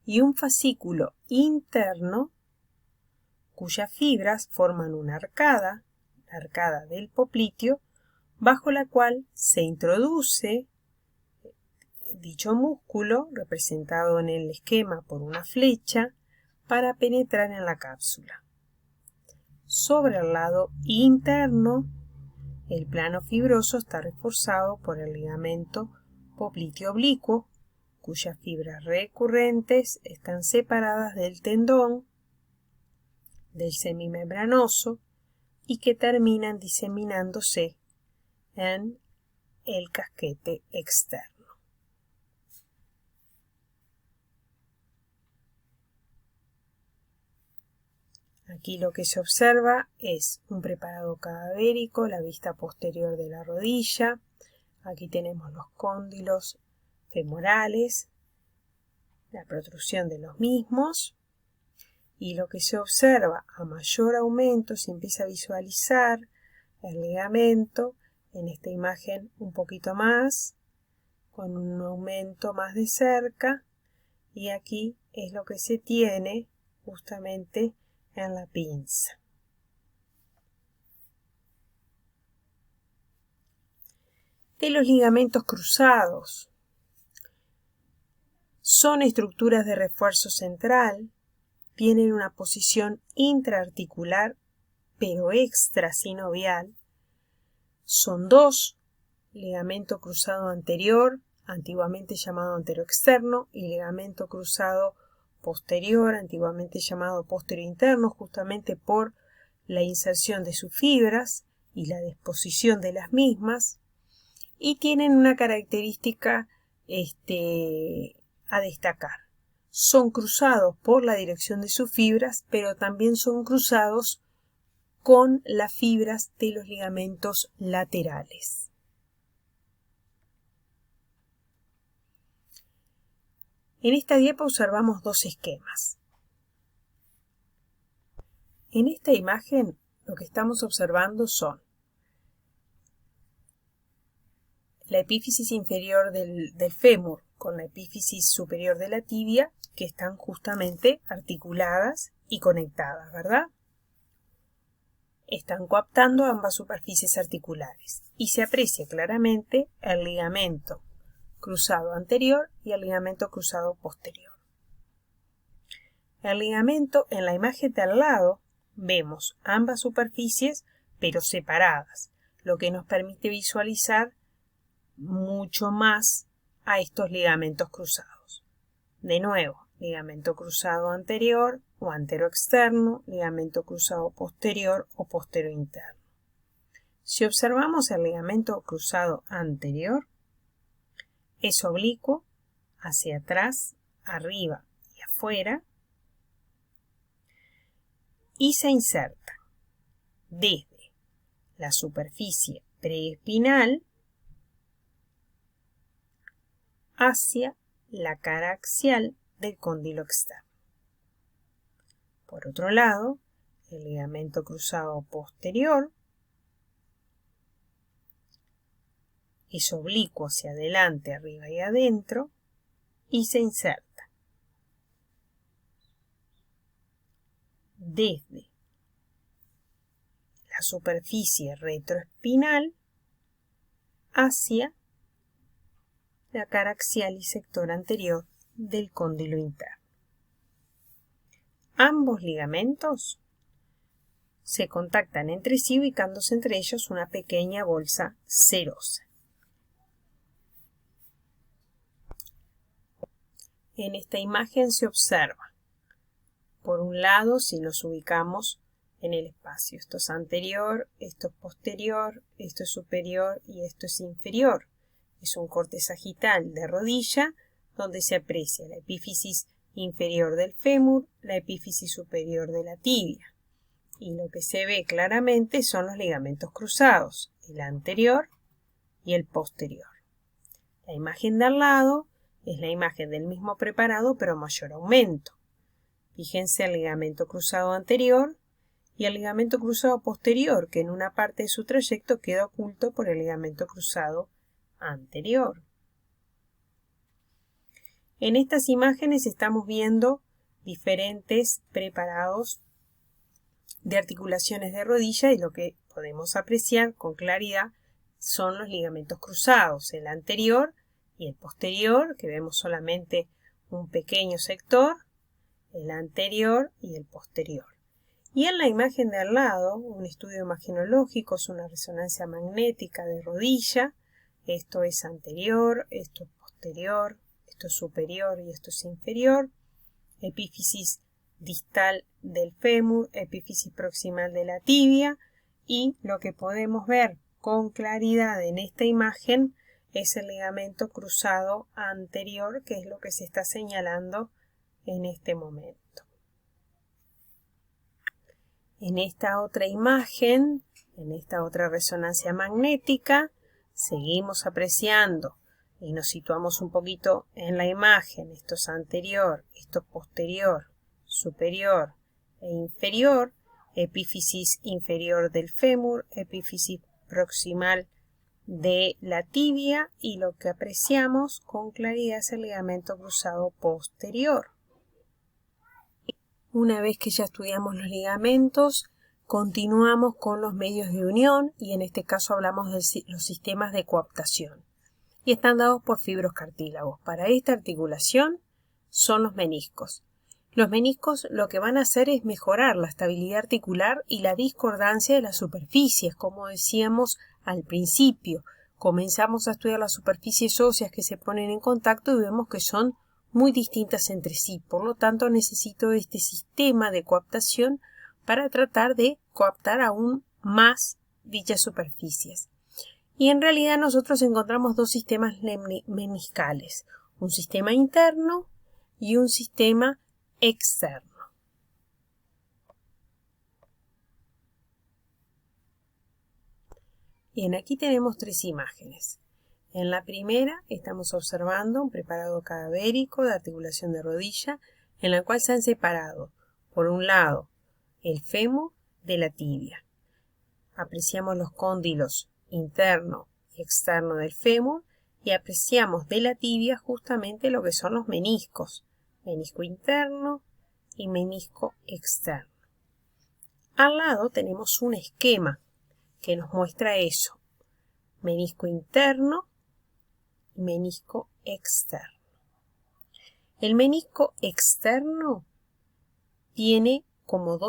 y un fascículo interno cuyas fibras forman una arcada, la arcada del popliteo, bajo la cual se introduce dicho músculo, representado en el esquema por una flecha, para penetrar en la cápsula. Sobre el lado interno, el plano fibroso está reforzado por el ligamento popliteo oblicuo, cuyas fibras recurrentes están separadas del tendón, del semimembranoso, y que terminan diseminándose en el casquete externo. Aquí lo que se observa es un preparado cadavérico, la vista posterior de la rodilla. Aquí tenemos los cóndilos femorales, la protrusión de los mismos. Y lo que se observa a mayor aumento, se empieza a visualizar el ligamento en esta imagen un poquito más, con un aumento más de cerca. Y aquí es lo que se tiene justamente en la pinza. De los ligamentos cruzados, son estructuras de refuerzo central, tienen una posición intraarticular pero extrasinovial. Son dos: ligamento cruzado anterior, antiguamente llamado anteroexterno, y ligamento cruzado posterior, antiguamente llamado posterointerno, justamente por la inserción de sus fibras y la disposición de las mismas, y tienen una característica a destacar. Son cruzados por la dirección de sus fibras, pero también son cruzados con las fibras de los ligamentos laterales. En esta diapo observamos dos esquemas. En esta imagen lo que estamos observando son la epífisis inferior del fémur con la epífisis superior de la tibia, que están justamente articuladas y conectadas, ¿verdad? Están coaptando ambas superficies articulares y se aprecia claramente el ligamento cruzado anterior y el ligamento cruzado posterior. El ligamento, en la imagen de al lado, vemos ambas superficies pero separadas, lo que nos permite visualizar mucho más a estos ligamentos cruzados. De nuevo, ligamento cruzado anterior o anteroexterno, ligamento cruzado posterior o posterointerno. Si observamos el ligamento cruzado anterior, es oblicuo, hacia atrás, arriba y afuera, y se inserta desde la superficie preespinal hacia la cara axial del cóndilo externo. Por otro lado, el ligamento cruzado posterior es oblicuo hacia adelante, arriba y adentro, y se inserta desde la superficie retroespinal hacia la cara axial y sector anterior del cóndilo interno. Ambos ligamentos se contactan entre sí, ubicándose entre ellos una pequeña bolsa serosa. En esta imagen se observa, por un lado, si nos ubicamos en el espacio, esto es anterior, esto es posterior, esto es superior y esto es inferior. Es un corte sagital de rodilla donde se aprecia la epífisis inferior del fémur, la epífisis superior de la tibia. Y lo que se ve claramente son los ligamentos cruzados, el anterior y el posterior. La imagen de al lado es la imagen del mismo preparado pero mayor aumento. Fíjense el ligamento cruzado anterior y el ligamento cruzado posterior, que en una parte de su trayecto queda oculto por el ligamento cruzado anterior. En estas imágenes estamos viendo diferentes preparados de articulaciones de rodilla y lo que podemos apreciar con claridad son los ligamentos cruzados, el anterior y el posterior, que vemos solamente un pequeño sector, el anterior y el posterior. Y en la imagen de al lado, un estudio imagenológico es una resonancia magnética de rodilla. Esto es anterior, esto es posterior, esto es superior y esto es inferior. Epífisis distal del fémur, epífisis proximal de la tibia, y lo que podemos ver con claridad en esta imagen es el ligamento cruzado anterior, que es lo que se está señalando en este momento. En esta otra imagen, en esta otra resonancia magnética, seguimos apreciando y nos situamos un poquito en la imagen. Esto es anterior, esto es posterior, superior e inferior, epífisis inferior del fémur, epífisis proximal de la tibia, y lo que apreciamos con claridad es el ligamento cruzado posterior. Una vez que ya estudiamos los ligamentos, continuamos con los medios de unión y en este caso hablamos de los sistemas de coaptación y están dados por fibrocartílagos. Para esta articulación son los meniscos. Los meniscos lo que van a hacer es mejorar la estabilidad articular y la discordancia de las superficies, como decíamos al principio. Comenzamos a estudiar las superficies óseas que se ponen en contacto y vemos que son muy distintas entre sí. Por lo tanto, necesito este sistema de coaptación para tratar de coaptar aún más dichas superficies. Y en realidad nosotros encontramos dos sistemas meniscales, un sistema interno y un sistema externo. Bien, aquí tenemos tres imágenes. En la primera estamos observando un preparado cadavérico de articulación de rodilla en la cual se han separado, por un lado, el fémur de la tibia. Apreciamos los cóndilos interno y externo del fémur y apreciamos de la tibia justamente lo que son los meniscos, menisco interno y menisco externo. Al lado tenemos un esquema que nos muestra eso, menisco interno y menisco externo. El menisco externo tiene como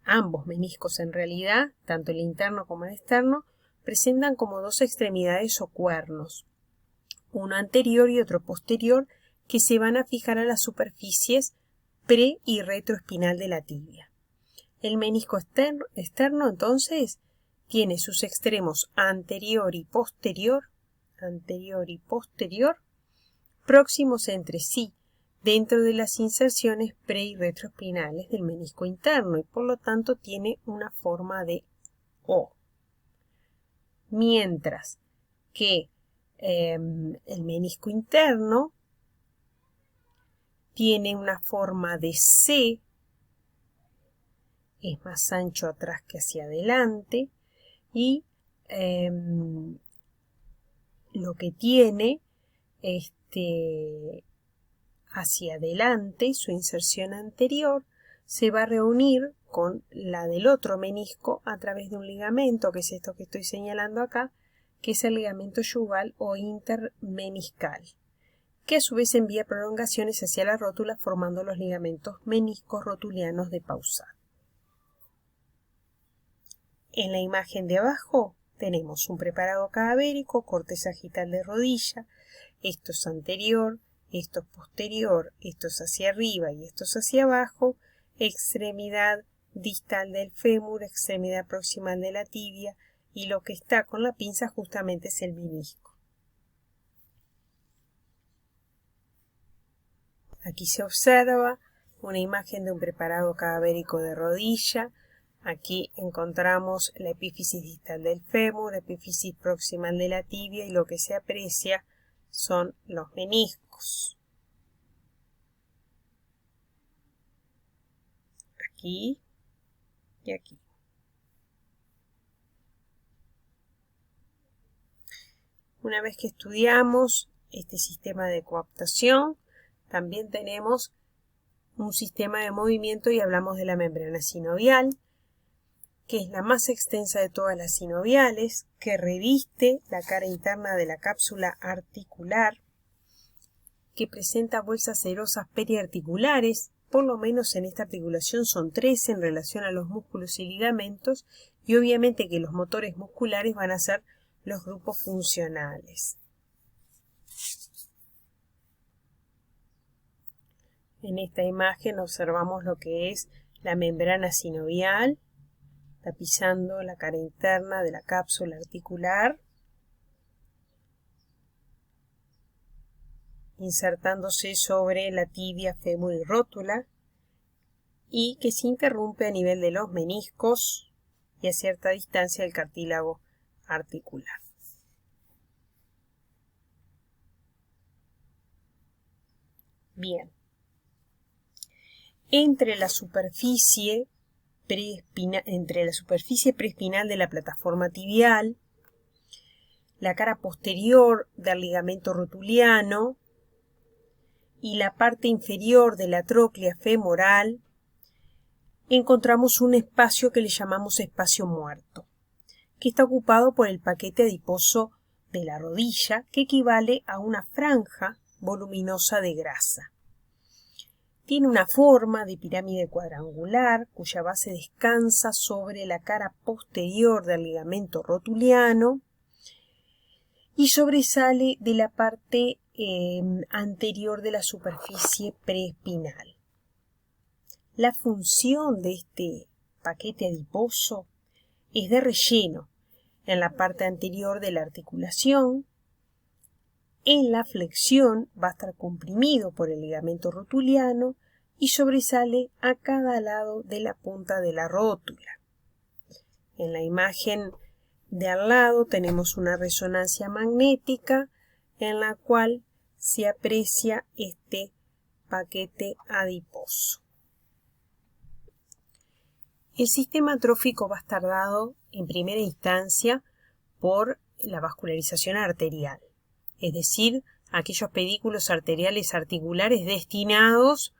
ambos meniscos en realidad, tanto el interno como el externo, presentan como dos extremidades o cuernos, uno anterior y otro posterior, que se van a fijar a las superficies pre- y retroespinal de la tibia. El menisco externo entonces tiene sus extremos anterior y posterior, próximos entre sí, dentro de las inserciones pre- y retroespinales del menisco interno y por lo tanto tiene una forma de O. Mientras que el menisco interno tiene una forma de C, es más ancho atrás que hacia adelante y lo que tiene hacia adelante, su inserción anterior, se va a reunir con la del otro menisco a través de un ligamento, que es esto que estoy señalando acá, que es el ligamento yugal o intermeniscal, que a su vez envía prolongaciones hacia la rótula formando los ligamentos meniscos rotulianos de Paussat. En la imagen de abajo tenemos un preparado cadavérico, corte sagital de rodilla, esto es anterior, esto es posterior, esto es hacia arriba y esto es hacia abajo, extremidad distal del fémur, extremidad proximal de la tibia y lo que está con la pinza justamente es el menisco. Aquí se observa una imagen de un preparado cadavérico de rodilla. Aquí encontramos la epífisis distal del fémur, la epífisis proximal de la tibia y lo que se aprecia son los meniscos. Aquí y aquí. Una vez que estudiamos este sistema de coaptación, también tenemos un sistema de movimiento y hablamos de la membrana sinovial, que es la más extensa de todas las sinoviales, que reviste la cara interna de la cápsula articular, que presenta bolsas serosas periarticulares, por lo menos en esta articulación son 3 en relación a los músculos y ligamentos, y obviamente que los motores musculares van a ser los grupos funcionales. En esta imagen observamos lo que es la membrana sinovial, tapizando la cara interna de la cápsula articular, insertándose sobre la tibia, fémur y rótula, y que se interrumpe a nivel de los meniscos y a cierta distancia del cartílago articular. Bien. Entre la superficie preespinal de la plataforma tibial, la cara posterior del ligamento rotuliano y la parte inferior de la tróclea femoral, encontramos un espacio que le llamamos espacio muerto, que está ocupado por el paquete adiposo de la rodilla, que equivale a una franja voluminosa de grasa. Tiene una forma de pirámide cuadrangular, cuya base descansa sobre la cara posterior del ligamento rotuliano y sobresale de la parte anterior de la superficie preespinal. La función de este paquete adiposo es de relleno en la parte anterior de la articulación. En la flexión va a estar comprimido por el ligamento rotuliano y sobresale a cada lado de la punta de la rótula. En la imagen de al lado tenemos una resonancia magnética en la cual se aprecia este paquete adiposo. El sistema trófico va a estar dado en primera instancia por la vascularización arterial, es decir, aquellos pedículos arteriales articulares destinados,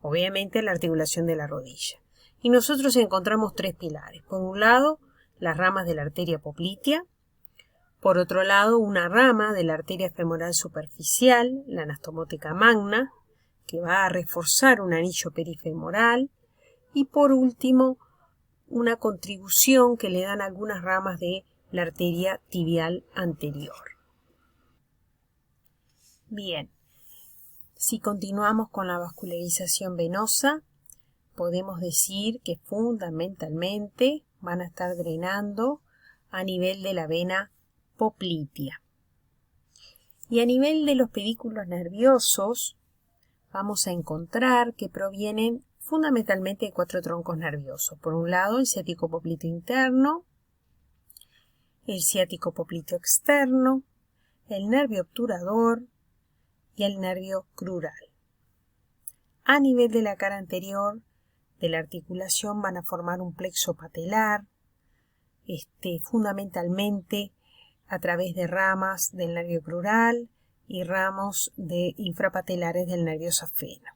obviamente, a la articulación de la rodilla. Y nosotros encontramos 3 pilares. Por un lado, las ramas de la arteria poplitea. Por otro lado, una rama de la arteria femoral superficial, la anastomótica magna, que va a reforzar un anillo perifemoral. Y por último, una contribución que le dan algunas ramas de la arteria tibial anterior. Bien, si continuamos con la vascularización venosa, podemos decir que fundamentalmente van a estar drenando a nivel de la vena poplitea. Y a nivel de los pedículos nerviosos, vamos a encontrar que provienen fundamentalmente de 4 troncos nerviosos. Por un lado, el ciático popliteo interno, el ciático popliteo externo, el nervio obturador y el nervio crural. A nivel de la cara anterior de la articulación van a formar un plexo patelar, fundamentalmente a través de ramas del nervio crural y ramos de infrapatelares del nervio safeno.